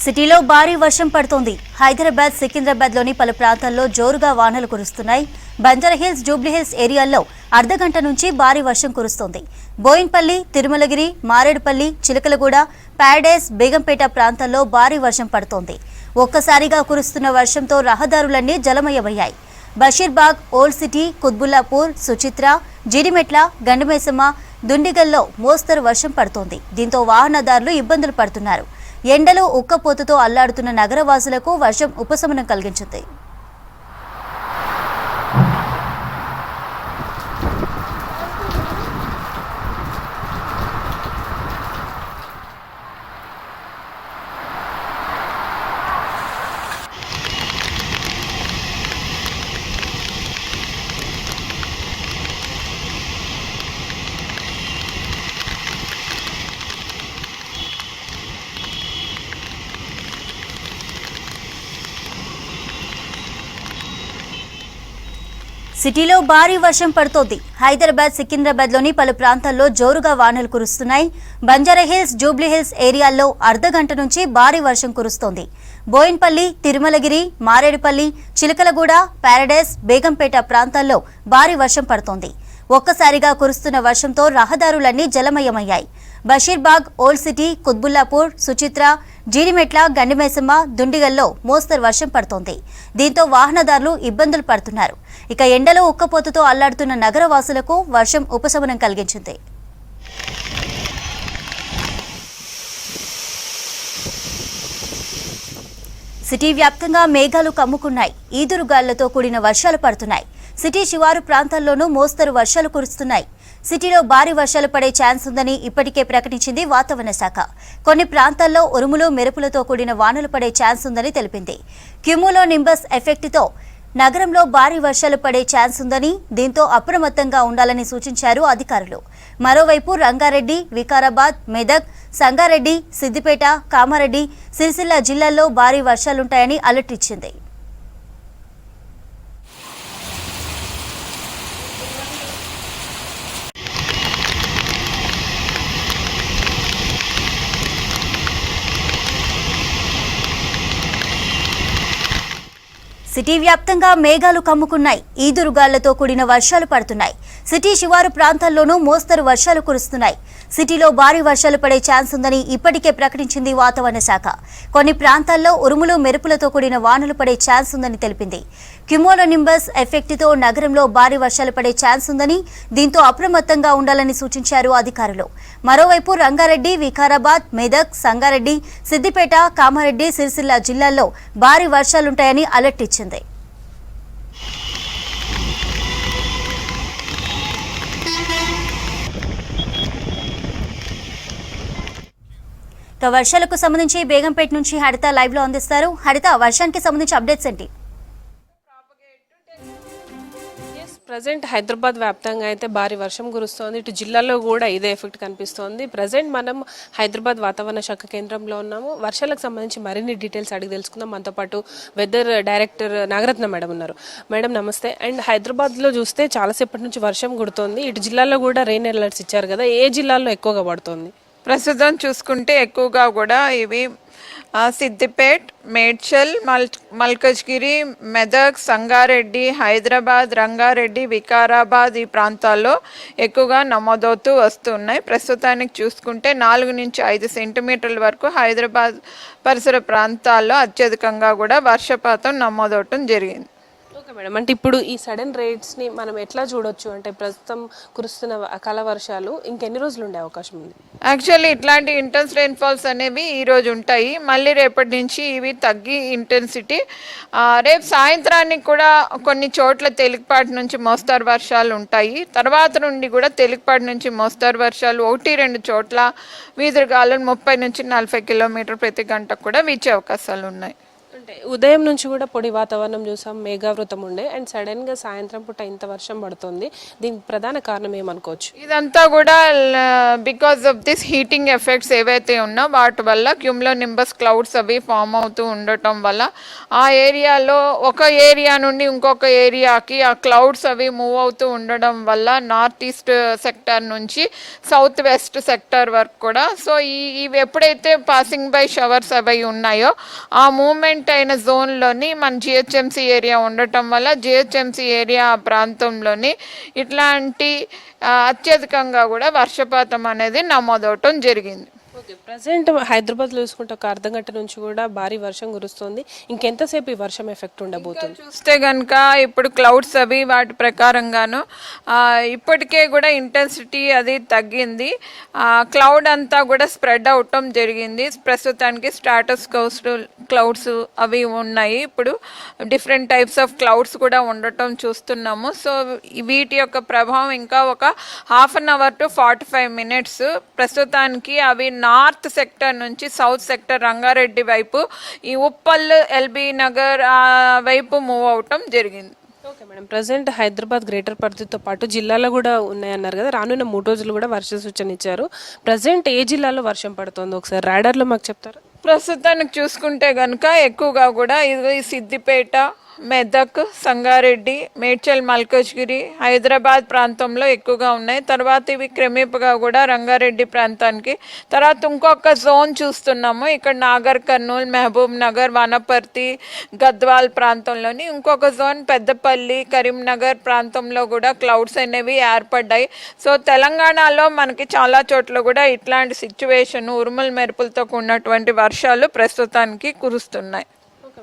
సిటీలో భారీ వర్షం పడుతోంది. హైదరాబాద్, సికింద్రాబాద్లోని పలు ప్రాంతాల్లో జోరుగా వానలు కురుస్తున్నాయి. బంజారాహిల్స్, జూబ్లీహిల్స్ ఏరియాల్లో అర్ధగంట నుంచి భారీ వర్షం కురుస్తోంది. బోయిన్పల్లి, తిరుమలగిరి, మారేడుపల్లి, చిలకలగూడ, ప్యారడైస్, బేగంపేట ప్రాంతాల్లో భారీ వర్షం పడుతోంది. ఒక్కసారిగా కురుస్తున్న వర్షంతో రహదారులన్నీ జలమయమయ్యాయి. బషీర్బాగ్, ఓల్డ్ సిటీ, కుత్బుల్లాపూర్, సుచిత్ర, జీడిమెట్ల, గండిమైసమ్మ, దుండిగల్లో మోస్తరు వర్షం పడుతోంది. దీంతో వాహనదారులు ఇబ్బందులు పడుతున్నారు. ఎండలో ఉక్కపోతతో అల్లాడుతున్న నగరవాసులకు వర్షం ఉపశమనం కలిగించింది. సిటీలో భారీ వర్షం పడుతోంది. హైదరాబాద్, సికింద్రాబాద్లోని పలు ప్రాంతాల్లో జోరుగా వానలు కురుస్తున్నాయి. బంజారాహిల్స్, జూబ్లీహిల్స్ ఏరియాల్లో అర్ధగంట నుంచి భారీ వర్షం కురుస్తోంది. బోయిన్పల్లి, తిరుమలగిరి, మారేడుపల్లి, చిలకలగూడ, ప్యారడైస్, బేగంపేట ప్రాంతాల్లో భారీ వర్షం పడుతోంది. ఒక్కసారిగా కురుస్తున్న వర్షంతో రహదారులన్నీ జలమయమయ్యాయి. బషీర్బాగ్, ఓల్డ్ సిటీ, కుత్బుల్లాపూర్, సుచిత్ర, జీడిమెట్ల, గండిమైసమ్మ, దుండిగల్లో మోస్తరు వర్షం పడుతోంది. దీంతో వాహనదారులు ఇబ్బందులు పడుతున్నారు. ఇక ఎండలో ఉక్కపోతతో అల్లాడుతున్న నగరవాసులకు వర్షం ఉపశమనం కలిగించింది. సిటీ వ్యాప్తంగా మేఘాలు కమ్ముకున్నాయి. ఈదురుగాళ్లతో కూడిన వర్షాలు పడుతున్నాయి. సిటీ శివారు ప్రాంతాల్లోనూ మోస్తరు వర్షాలు కురుస్తున్నాయి. సిటీలో భారీ వర్షాలు పడే ఛాన్స్ ఉందని ఇప్పటికే ప్రకటించింది వాతావరణ శాఖ. కొన్ని ప్రాంతాల్లో ఉరుములు, మెరుపులతో కూడిన వానలు పడే ఛాన్స్ ఉందని తెలిపింది. క్యుములో నింబస్ ఎఫెక్ట్తో నగరంలో భారీ వర్షాలు పడే ఛాన్స్ ఉందని, దీంతో అప్రమత్తంగా ఉండాలని సూచించారు అధికారులు. మరోవైపు రంగారెడ్డి, వికారాబాద్, మెదక్, సంగారెడ్డి, సిద్దిపేట, కామారెడ్డి, సిరిసిల్ల జిల్లాల్లో భారీ వర్షాలుంటాయని అలర్ట్ ఇచ్చింది. సిటీ వ్యాప్తంగా మేఘాలు కమ్ముకున్నాయి. ఈదురుగాళ్లతో కూడిన వర్షాలు పడుతున్నాయి. సిటీ శివారు ప్రాంతాల్లోనూ మోస్తరు వర్షాలు కురుస్తున్నాయి. సిటీలో భారీ వర్షాలు పడే ఛాన్స్ ఉందని ఇప్పటికే ప్రకటించింది వాతావరణ శాఖ. కొన్ని ప్రాంతాల్లో ఉరుములు, మెరుపులతో కూడిన వానలు పడే ఛాన్స్ ఉందని తెలిపింది. క్యుములో నింబస్ ఎఫెక్ట్తో నగరంలో భారీ వర్షాలు పడే ఛాన్స్ ఉందని, దీంతో అప్రమత్తంగా ఉండాలని సూచించారు అధికారులు. మరోవైపు రంగారెడ్డి, వికారాబాద్, మెదక్, సంగారెడ్డి, సిద్దిపేట, కామారెడ్డి, సిరిసిల్ల జిల్లాల్లో భారీ వర్షాలుంటాయని అలర్ట్ ఇచ్చింది. వర్షాలకు సంబంధించి బేగంపేట నుంచి హరిత లైవ్ లో అందిస్తారు. హరిత, వర్షానికి సంబంధించి అప్డేట్స్ ఏంటి? ప్రజెంట్ హైదరాబాద్ వ్యాప్తంగా అయితే భారీ వర్షం కురుస్తోంది. ఇటు జిల్లాలో కూడా ఇదే ఎఫెక్ట్ కనిపిస్తోంది. ప్రజెంట్ మనం హైదరాబాద్ వాతావరణ శాఖ కేంద్రంలో ఉన్నాము. వర్షాలకు సంబంధించి మరిన్ని డీటెయిల్స్ అడిగి తెలుసుకుందాం. మనతో పాటు వెదర్ డైరెక్టర్ నాగరత్న మేడం ఉన్నారు. మేడం నమస్తే. అండ్ హైదరాబాద్లో చూస్తే చాలాసేపటి నుంచి వర్షం కుడుతోంది. ఇటు జిల్లాలో కూడా రెయిన్ అలర్ట్స్ ఇచ్చారు కదా, ఏ జిల్లాల్లో ఎక్కువగా పడుతోంది? ప్రస్తుతం చూసుకుంటే ఎక్కువగా కూడా ఇవి సిద్దిపేట్, మేడ్చల్, మల్కజ్గిరి, మెదక్, సంగారెడ్డి, హైదరాబాద్, రంగారెడ్డి, వికారాబాద్ ఈ ప్రాంతాల్లో ఎక్కువగా నమోదవుతూ వస్తున్నాయి. ప్రస్తుతానికి చూసుకుంటే 4 నుంచి 5 సెంటీమీటర్ల వరకు హైదరాబాద్ పరిసర ప్రాంతాల్లో అత్యధికంగా కూడా వర్షపాతం నమోదవటం జరిగింది. ఓకే మేడం, అంటే ఇప్పుడు ఈ సడన్ రేట్స్ని మనం ఎట్లా చూడొచ్చు? అంటే ప్రస్తుతం కురుస్తున్న అకాల వర్షాలు ఇంకెన్ని రోజులు ఉండే అవకాశం ఉంది? యాక్చువల్లీ ఇట్లాంటి ఇంటెన్స్ రెయిన్ఫాల్స్ అనేవి ఈరోజు ఉంటాయి. మళ్ళీ రేపటి నుంచి ఇవి తగ్గి ఇంటెన్సిటీ రేపు సాయంత్రానికి కూడా కొన్ని చోట్ల తేలికపాటి నుంచి మోస్తరు వర్షాలు ఉంటాయి. తర్వాత నుండి కూడా తేలికపాటి నుంచి మోస్తరు వర్షాలు 1-2 చోట్ల వీధురుగాలులు 30 నుంచి 40 కిలోమీటర్ ప్రతి గంటకు కూడా వీచే అవకాశాలు ఉన్నాయి. అంటే ఉదయం నుంచి కూడా పొడి వాతావరణం చూసాం, మేఘావృతం ఉండే, అండ్ సడన్గా సాయంత్రం పూట ఇంత వర్షం పడుతుంది. దీనికి ప్రధాన కారణం ఏమనుకోవచ్చు? ఇదంతా కూడా because of this heating effects ఏవైతే ఉన్నా వాటి వల్ల క్యూములోనింబస్ క్లౌడ్స్ అవి ఫామ్ అవుతూ ఉండటం వల్ల ఆ ఏరియాలో ఒక ఏరియా నుండి ఇంకొక ఏరియాకి ఆ క్లౌడ్స్ అవి మూవ్ అవుతూ ఉండడం వల్ల నార్త్ ఈస్ట్ సెక్టర్ నుంచి సౌత్ వెస్ట్ సెక్టర్ వరకు కూడా సో ఇవి ఎప్పుడైతే పాసింగ్ బై షవర్స్ అవి ఉన్నాయో ఆ మూమెంట్ అయిన జోన్లోని మన జిహెచ్ఎంసీ ఏరియా ఉండటం వల్ల జిహెచ్ఎంసీ ఏరియా ప్రాంతంలోని ఇట్లాంటి అత్యధికంగా కూడా వర్షపాతం అనేది నమోదవటం జరిగింది. ఓకే, ప్రజెంట్ హైదరాబాద్లో చూసుకుంటే ఒక అర్ధ గంట నుంచి కూడా భారీ వర్షం కురుస్తుంది. ఇంకెంతసేపు ఈ వర్షం ఎఫెక్ట్ ఉండబోతుంది? చూస్తే కనుక ఇప్పుడు క్లౌడ్స్ అవి వాటి ప్రకారంగాను ఇప్పటికే కూడా ఇంటెన్సిటీ అది తగ్గింది. క్లౌడ్ అంతా కూడా స్ప్రెడ్ అవటం జరిగింది. ప్రస్తుతానికి స్ట్రాటస్ క్లౌడ్స్ అవి ఉన్నాయి. ఇప్పుడు డిఫరెంట్ టైప్స్ ఆఫ్ క్లౌడ్స్ కూడా ఉండటం చూస్తున్నాము. సో వీటి యొక్క ప్రభావం ఇంకా ఒక half an hour to 45 minutes ప్రస్తుతానికి అవి నార్త్ సెక్టర్ నుంచి సౌత్ సెక్టర్ రంగారెడ్డి వైపు ఈ ఉప్పల్ ఎల్బీ నగర్ వైపు మూవ్ అవటం జరిగింది. Okay madam, present Hyderabad greater పరిధితో పాటు జిల్లాలో కూడా ఉన్నాయన్నారు కదా, రానున్న 3 రోజులు కూడా వర్ష సూచన ఇచ్చారు. ప్రజెంట్ ఏ జిల్లాలో వర్షం పడుతుందో ఒకసారి రాడార్లో మాకు చెప్తారా? ప్రస్తుతానికి చూసుకుంటే కనుక ఎక్కువగా కూడా ఇది సిద్దిపేట, మెదక్, సంగారెడ్డి, మేడ్చల్, మల్కజ్గిరి, హైదరాబాద్ ప్రాంతంలో ఎక్కువగా ఉన్నాయి. తర్వాత ఇవి క్రమేపగా కూడా రంగారెడ్డి ప్రాంతానికి, తర్వాత ఇంకొక జోన్ చూస్తున్నాము ఇక్కడ నాగర్ కర్నూల్, మహబూబ్ నగర్, వనపర్తి, గద్వాల్ ప్రాంతంలోని ఇంకొక జోన్ పెద్దపల్లి, కరీంనగర్ ప్రాంతంలో కూడా క్లౌడ్స్ అనేవి ఏర్పడ్డాయి. సో తెలంగాణలో మనకి చాలా చోట్ల కూడా ఇట్లాంటి సిచ్యువేషన్ ఉరుముల మెరుపులతో కూడినటువంటి వర్షాలు ప్రస్తుతానికి కురుస్తున్నాయి.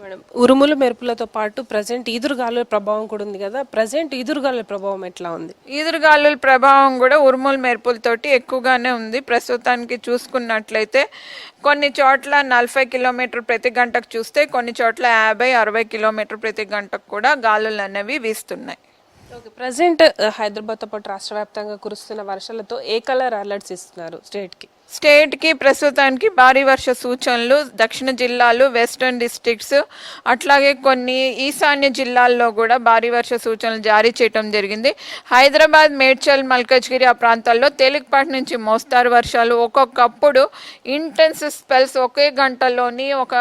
మేడం, ఉరుములు మెరుపులతో పాటు ప్రజెంట్ ఈదురుగాలుల ప్రభావం కూడా ఉంది కదా, ప్రజెంట్ ఈదురుగాలుల ప్రభావం ఎట్లా ఉంది? ఈదురుగాలుల ప్రభావం కూడా ఉరుముల మెరుపులతోటి ఎక్కువగానే ఉంది. ప్రస్తుతానికి చూసుకున్నట్లయితే కొన్ని చోట్ల 40 కిలోమీటర్ ప్రతి గంటకు చూస్తే కొన్ని చోట్ల 50-60 కిలోమీటర్ ప్రతి గంటకు కూడా గాలులు అనేవి వీస్తున్నాయి. ఓకే, ప్రజెంట్ హైదరాబాద్తో పాటు రాష్ట్ర వ్యాప్తంగా కురుస్తున్న వర్షాలతో ఏ కలర్ అలర్ట్స్ ఇస్తున్నారు స్టేట్కి? ప్రస్తుతానికి భారీ వర్ష సూచనలు దక్షిణ జిల్లాలు, వెస్టర్న్ డిస్ట్రిక్ట్స్, అట్లాగే కొన్ని ఈశాన్య జిల్లాల్లో కూడా భారీ వర్ష సూచనలు జారీ చేయడం జరిగింది. హైదరాబాద్, మేడ్చల్, మల్కజ్గిరి ఆ ప్రాంతాల్లో తేలికపాటి నుంచి మోస్తారు వర్షాలు, ఒక్కొక్కప్పుడు ఇంటెన్స్ స్పెల్స్ ఒకే గంటలోని ఒక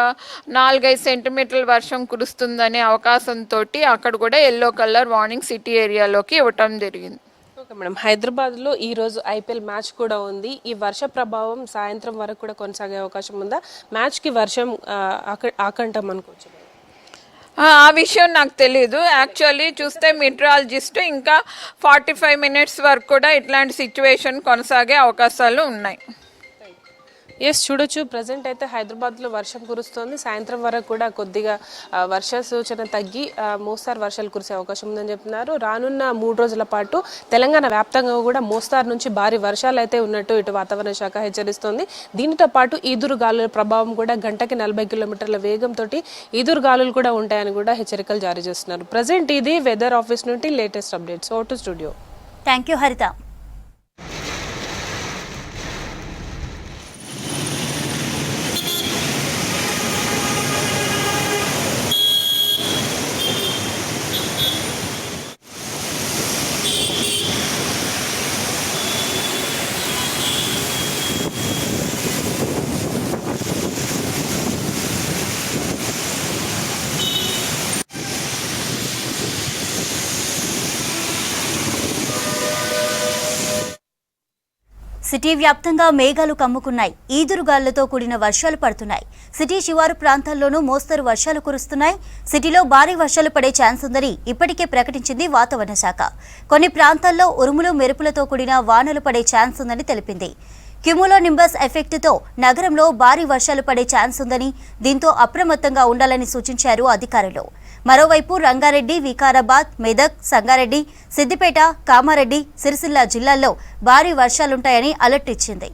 4-5 సెంటీమీటర్ల వర్షం కురుస్తుందనే అవకాశంతో అక్కడ కూడా ఎల్లో కలర్ వార్నింగ్ సిటీ ఏరియాలోకి ఇవ్వటం జరిగింది. ఓకే మేడం, హైదరాబాద్లో ఈరోజు ఐపీఎల్ మ్యాచ్ కూడా ఉంది. ఈ వర్ష ప్రభావం సాయంత్రం వరకు కూడా కొనసాగే అవకాశం ఉందా? మ్యాచ్కి వర్షం ఆకంఠం అనుకోవచ్చు? ఆ విషయం నాకు తెలీదు. యాక్చువల్లీ చూస్తే మెట్రాలజిస్ట్ ఇంకా 45 minutes వరకు కూడా ఇట్లాంటి సిచ్యువేషన్ కొనసాగే అవకాశాలు ఉన్నాయి. ఎస్, చూడొచ్చు ప్రజెంట్ అయితే హైదరాబాద్లో వర్షం కురుస్తుంది. సాయంత్రం వరకు కూడా కొద్దిగా వర్ష సూచన తగ్గి మోస్తారు వర్షాలు కురిసే అవకాశం ఉందని చెప్తున్నారు. రానున్న 3 రోజుల పాటు తెలంగాణ వ్యాప్తంగా కూడా మోస్తారు నుంచి భారీ వర్షాలు అయితే ఉన్నట్టు ఇటు వాతావరణ శాఖ హెచ్చరిస్తోంది. దీనితో పాటు ఈదురు గాలుల ప్రభావం కూడా గంటకి 40 కిలోమీటర్ల వేగంతో ఈదురు గాలులు కూడా ఉంటాయని కూడా హెచ్చరికలు జారీ చేస్తున్నారు. ప్రజెంట్ ఇది వెదర్ ఆఫీస్ నుండి latest updates. Over to studio. Thank you Haritha. City వ్యాప్తంగా మేఘాలు కమ్ముకున్నాయి. ఈదురుగాలులతో కూడిన వర్షాలు పడుతున్నాయి. సిటీ శివారు ప్రాంతాల్లోనూ మోస్తరు వర్షాలు కురుస్తున్నాయి. సిటీలో భారీ వర్షాలు పడే ఛాన్స్ ఉందని ఇప్పటికే ప్రకటించింది వాతావరణ శాఖ. కొన్ని ప్రాంతాల్లో ఉరుములు మెరుపులతో కూడిన వానలు పడే ఛాన్స్ ఉందని తెలిపింది. క్యూములోనింబస్ ఎఫెక్ట్తో నగరంలో భారీ వర్షాలు పడే ఛాన్స్ ఉందని, దీంతో అప్రమత్తంగా ఉండాలని సూచించారు అధికారులు. మరోవైపు రంగారెడ్డి, వికారాబాద్, మెదక్, సంగారెడ్డి, సిద్దిపేట, కామారెడ్డి, సిరిసిల్ల జిల్లాల్లో భారీ వర్షాలుంటాయని అలర్ట్ ఇచ్చింది.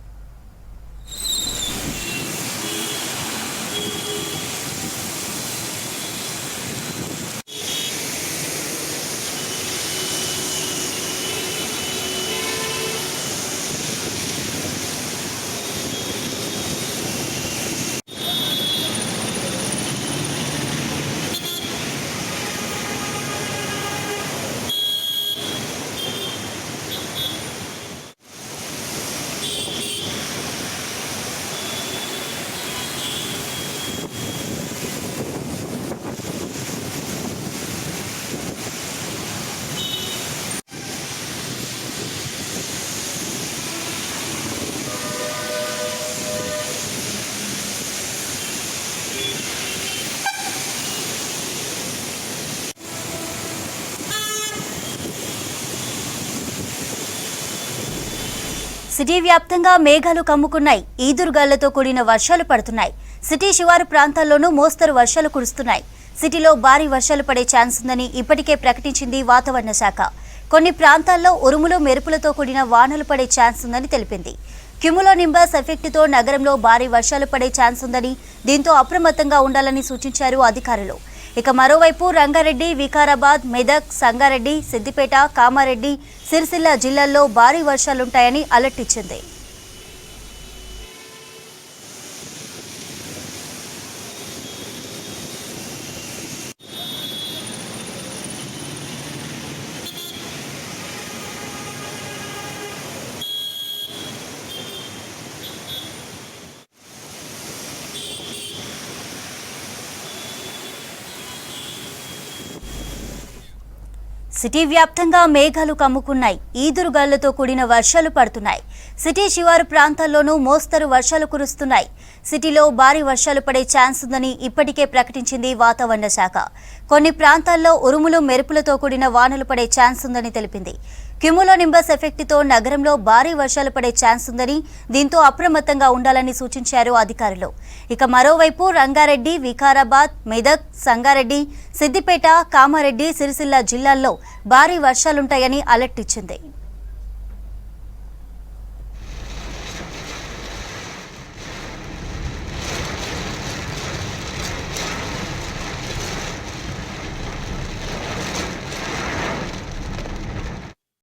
సిటీ వ్యాప్తంగా మేఘాలు కమ్ముకున్నాయి. ఈదురుగాళ్లతో కూడిన వర్షాలు పడుతున్నాయి. సిటీ శివారు ప్రాంతాల్లోనూ మోస్తరు వర్షాలు కురుస్తున్నాయి. సిటీలో భారీ వర్షాలు పడే ఛాన్స్ ఉందని ఇప్పటికే ప్రకటించింది వాతావరణ శాఖ. కొన్ని ప్రాంతాల్లో ఉరుములు మెరుపులతో కూడిన వానలు పడే ఛాన్స్ ఉందని తెలిపింది. క్యుములోనింబస్ ఎఫెక్ట్తో నగరంలో భారీ వర్షాలు పడే ఛాన్స్ ఉందని, దీంతో అప్రమత్తంగా ఉండాలని సూచించారు అధికారులు. ఇక మరోవైపు రంగారెడ్డి, వికారాబాద్, మెదక్, సంగారెడ్డి, సిద్దిపేట, కామారెడ్డి, సిరిసిల్ల జిల్లాల్లో భారీ వర్షాలుంటాయని అలర్ట్ ఇచ్చింది. సిటీ వ్యాప్తంగా మేఘాలు కమ్ముకున్నాయి. ఈదురుగాళ్లతో కూడిన వర్షాలు పడుతున్నాయి. సిటీ శివారు ప్రాంతాల్లోనూ మోస్తరు వర్షాలు కురుస్తున్నాయి. సిటీలో భారీ వర్షాలు పడే ఛాన్స్ ఉందని ఇప్పటికే ప్రకటించింది వాతావరణ శాఖ. కొన్ని ప్రాంతాల్లో ఉరుములు మెరుపులతో కూడిన వానలు పడే ఛాన్స్ ఉందని తెలిపింది. క్యుములోనింబస్ ఎఫెక్ట్తో నగరంలో భారీ వర్షాలు పడే ఛాన్స్ ఉందని, దీంతో అప్రమత్తంగా ఉండాలని సూచించారు అధికారులు. ఇక మరోవైపు రంగారెడ్డి, వికారాబాద్, మెదక్, సంగారెడ్డి, సిద్దిపేట, కామారెడ్డి, సిరిసిల్ల జిల్లాల్లో భారీ వర్షాలుంటాయని అలర్ట్ ఇచ్చింది.